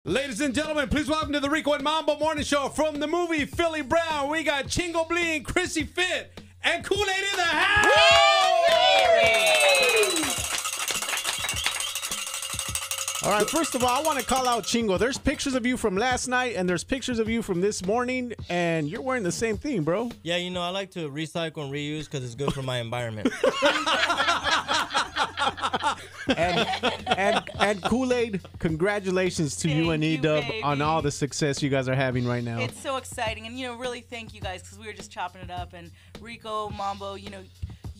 Ladies and gentlemen, please welcome to the Rico and Mambo Morning Show from the movie Philly Brown. We got Chingo Bling, Chrissie Fit, and Kool Aid in the house. All right, first of all, I want to call out Chingo. There's pictures of you from last night, and there's pictures of you from this morning, and you're wearing the same thing, bro. Yeah, you know, I like to recycle and reuse because it's good for my environment. And Kool Aid, congratulations to you and E-Dub on all the success you guys are having right now. It's so exciting, and really thank you guys because we were just chopping it up. And Rico, Mambo,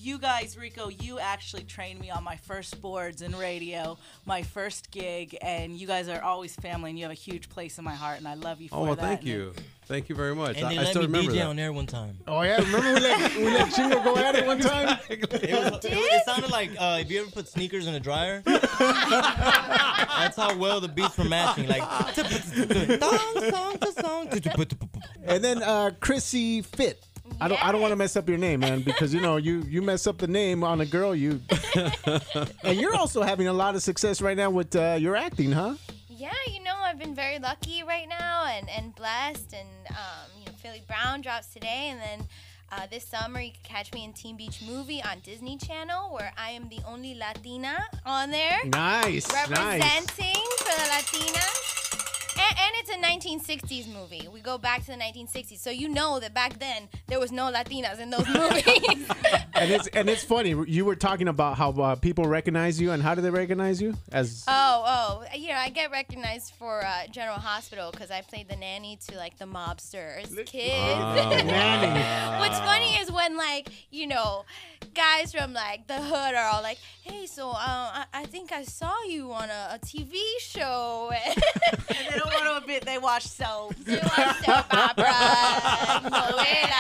you guys, Rico, you actually trained me on my first boards in radio, my first gig, and you guys are always family, and you have a huge place in my heart, and I love you for that. Oh, well, thank you. Thank you very much. And they I let still me remember DJ that. on air one time. Oh, yeah? Remember we let Chingo go at it one time? It sounded like if you ever put sneakers in a dryer. That's how well the beats were matching. Like, And then Chrissie Fit. I don't want to mess up your name, man, because you mess up the name on a girl, and you're also having a lot of success right now with your acting, huh? Yeah, I've been very lucky right now and blessed, and Philly Brown drops today, and then this summer you can catch me in Teen Beach Movie on Disney Channel, where I am the only Latina on there. Nice, representing for the Latinas. And it's a 1960s movie. We go back to the 1960s, so you know that back then there was no Latinas in those movies. and it's funny. You were talking about how people recognize you, and how do they recognize you? As I get recognized for General Hospital because I played the nanny to like the mobsters' kids. Nanny. What's funny is when guys from like the hood are all like, "Hey, so I think I saw you on a TV show." And they don't want to admit they watch soaps. They watch soap opera, novela.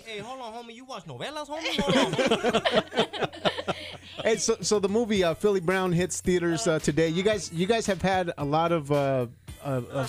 Hey, hold on, homie. You watch novelas, homie? Hold on. Hey, so the movie Philly Brown hits theaters today. You guys have had a lot of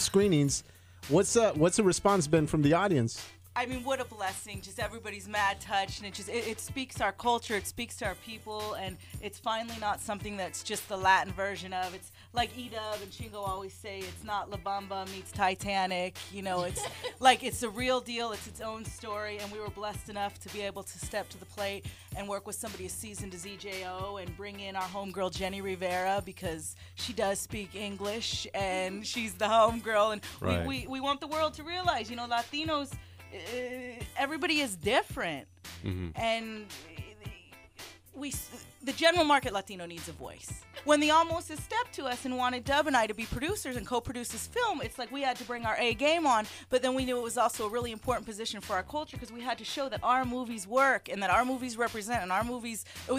screenings. What's the response been from the audience? I mean, what a blessing. Just everybody's mad touched, and it speaks to our culture, it speaks to our people, and it's finally not something that's just the Latin version of. It's like E-Dub and Chingo always say, it's not La Bamba meets Titanic. It's like it's a real deal. It's its own story, and we were blessed enough to be able to step to the plate and work with somebody as seasoned as EJO and bring in our homegirl Jenni Rivera because she does speak English, and she's the homegirl, and right. we want the world to realize, Latinos, everybody is different, and the general market Latino needs a voice. When the Almoses stepped to us and wanted Dub and I to be producers and co-produce this film, it's like we had to bring our A game on, but then we knew it was also a really important position for our culture because we had to show that our movies work and that our movies represent and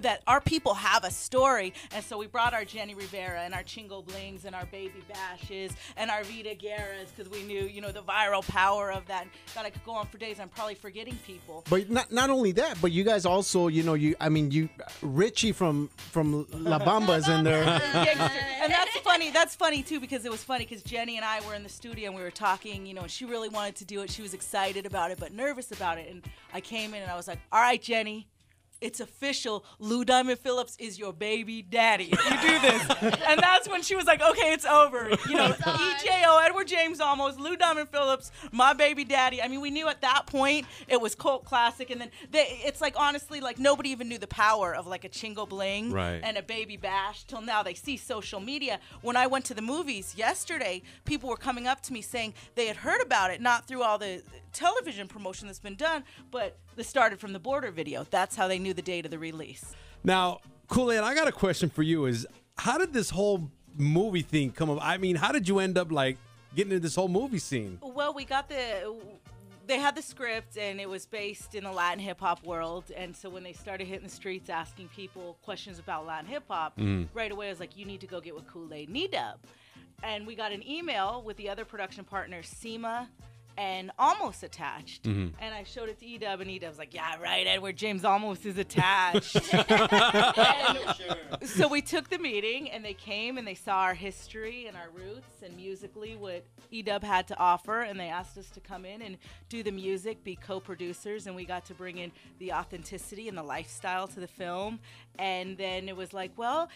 that our people have a story. And so we brought our Jenni Rivera and our Chingo Blings and our Baby Bashes and our Vida Guerras because we knew, the viral power of that. God, I could go on for days. I'm probably forgetting people. But not only that, but you guys also, Richie from La Bamba is in there. And that's funny too, because it was funny because Jenni and I were in the studio and we were talking, and she really wanted to do it. She was excited about it but nervous about it, and I came in and I was like, all right, Jenni, it's official. Lou Diamond Phillips is your baby daddy if you do this. And that's when she was like, okay, it's over. EJO, Edward James Olmos, Lou Diamond Phillips, my baby daddy. I mean, we knew at that point it was cult classic. And then it's like, honestly, like nobody even knew the power of like a Chingo Bling and a Baby Bash till now they see social media. When I went to the movies yesterday, people were coming up to me saying they had heard about it, not through all the television promotion that's been done, but this started from the Border video. That's how they knew the date of the release. Now, Kool Aid, I got a question for you. Is how did this whole movie thing come up? I mean, how did you end up like getting into this whole movie scene? Well, they had the script, and it was based in the Latin hip-hop world, and so when they started hitting the streets asking people questions about Latin hip-hop, right away I was like, you need to go get with Kool Aid and E-Dub. And we got an email with the other production partners, Seema and Almost Attached. And I showed it to Edub, and Edub's like, yeah, right, Edward James Almost is attached. So we took the meeting, and they came and they saw our history and our roots and musically what Edub had to offer, and they asked us to come in and do the music, be co-producers, and we got to bring in the authenticity and the lifestyle to the film. And then it was like, well,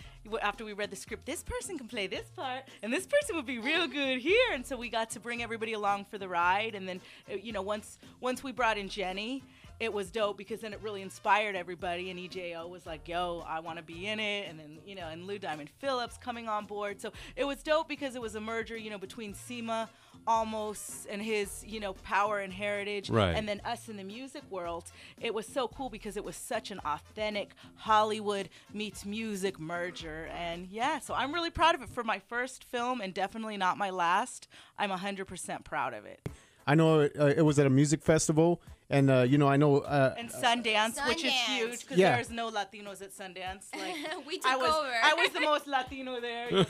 after we read the script, this person can play this part, and this person would be real good here. And so we got to bring everybody along for the ride. And then, you know, once we brought in Jenni, it was dope because then it really inspired everybody. And EJO was like, yo, I want to be in it. And then, you know, and Lou Diamond Phillips coming on board. So it was dope because it was a merger, you know, between Seema Almost and his, you know, power and heritage. Right. And then us in the music world. It was so cool because it was such an authentic Hollywood meets music merger. And yeah, so I'm really proud of it for my first film and definitely not my last. I'm 100% proud of it. I know it was at a music festival, and you know, I know and Sundance, which is huge because there's no Latinos at Sundance. Like we took over. I was the most Latino there. Yes,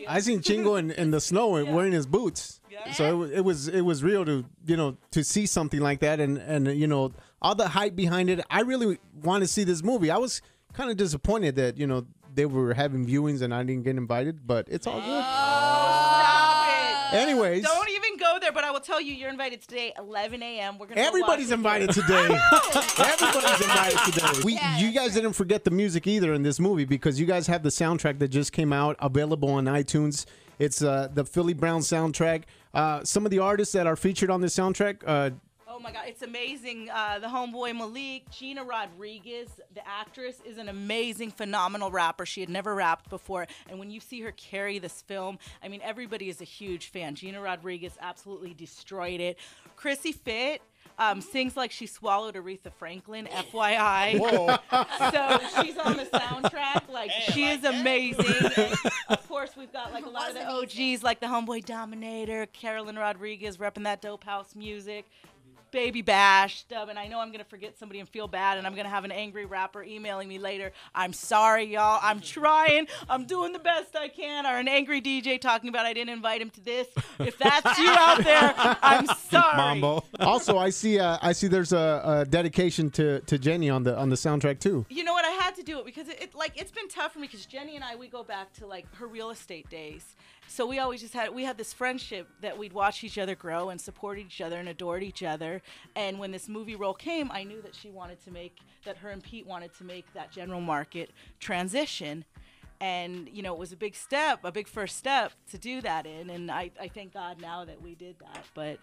I seen Chingo in the snow wearing his boots. Yeah. So it was real to, you know, to see something like that, and you know, all the hype behind it. I really want to see this movie. I was kind of disappointed that, you know, they were having viewings and I didn't get invited, but it's all good. Stop it. Anyways, Don't even go there, but I will tell you, you're invited today, 11 a.m. We're gonna. everybody's invited today. Everybody's invited today. You guys didn't forget the music either in this movie because you guys have the soundtrack that just came out, available on iTunes. It's the Philly Brown soundtrack. Some of the artists that are featured on this soundtrack. Oh my God, it's amazing. The homeboy Malik, Gina Rodriguez, the actress, is an amazing, phenomenal rapper. She had never rapped before. And when you see her carry this film, I mean, everybody is a huge fan. Gina Rodriguez absolutely destroyed it. Chrissie Fit sings like she swallowed Aretha Franklin, FYI. Whoa. So she's on the soundtrack. Like, she is amazing. And of course, we've got like a lot of the OGs, like the homeboy Dominator, Carolyn Rodriguez, repping that dope house music. Baby Bash, Dub, and I know I'm going to forget somebody and feel bad, and I'm going to have an angry rapper emailing me later. I'm sorry, y'all. I'm trying. I'm doing the best I can. Or an angry DJ talking about I didn't invite him to this. If that's you out there, I'm sorry. Mambo. Also, I see there's a dedication to Jenni on the soundtrack too. You know what? I had to do it because it's been tough for me because Jenni and I, we go back to like her real estate days. So we always we had this friendship that we'd watch each other grow and support each other and adored each other. And when this movie role came, I knew that that her and Pete wanted to make that general market transition. And, you know, it was a big first step to do that in. And I thank God now that we did that. But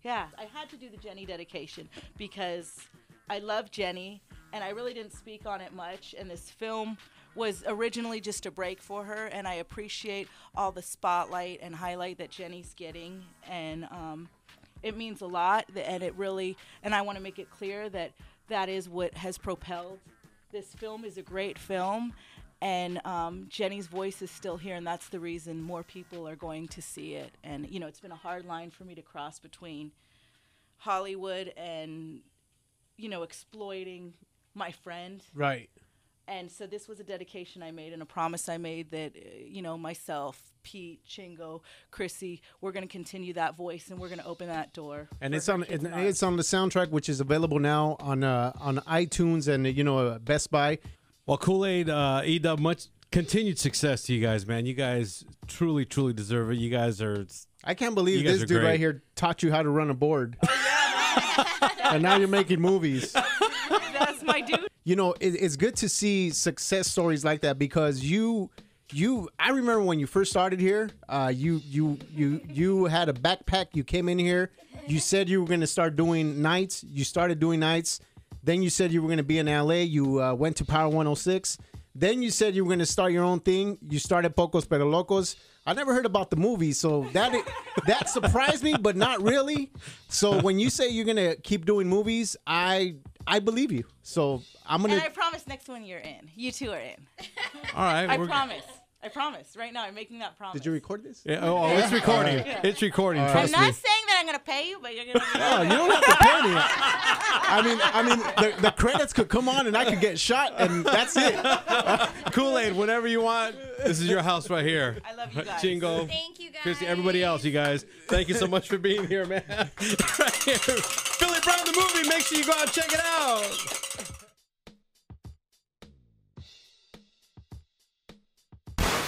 yeah, I had to do the Jenni dedication because I love Jenni and I really didn't speak on it much. And this film was originally just a break for her, and I appreciate all the spotlight and highlight that Jenni's getting, and it means a lot, and I want to make it clear that that is what has propelled. This film is a great film, and Jenni's voice is still here, and that's the reason more people are going to see it. And, you know, it's been a hard line for me to cross between Hollywood and, you know, exploiting my friend. Right. And so this was a dedication I made and a promise I made that, you know, myself, Pete, Chingo, Chrissie, we're going to continue that voice and we're going to open that door. And it's on the soundtrack, which is available now on iTunes and, you know, Best Buy. Well, Kool Aid, E-Dub, much continued success to you guys, man. You guys truly, truly deserve it. You guys are. I can't believe this dude right here taught you how to run a board. And now you're making movies. That's my dude. You know, it's good to see success stories like that because I remember when you first started here, you had a backpack. You came in here. You said you were going to start doing nights. You started doing nights. Then you said you were going to be in LA. You went to Power 106. Then you said you were going to start your own thing. You started Pocos Pero Locos. I never heard about the movie, so that surprised me, but not really. So when you say you're going to keep doing movies, I believe you. So I'm going to. And I promise next one you're in. You two are in. All right. I promise. I promise. Right now, I'm making that promise. Did you record this? Yeah, oh, it's recording. Yeah. It's recording. I'm Trust not me. saying that I'm gonna pay you, but you're gonna. Oh, you don't have to pay me. I mean, the credits could come on and I could get shot, and that's it. Kool Aid, whenever you want. This is your house right here. I love you guys. Chingo. Thank you, guys. Chrissy, everybody else, you guys. Thank you so much for being here, man. Right here. Philly Brown the movie. Make sure you go out and check it out.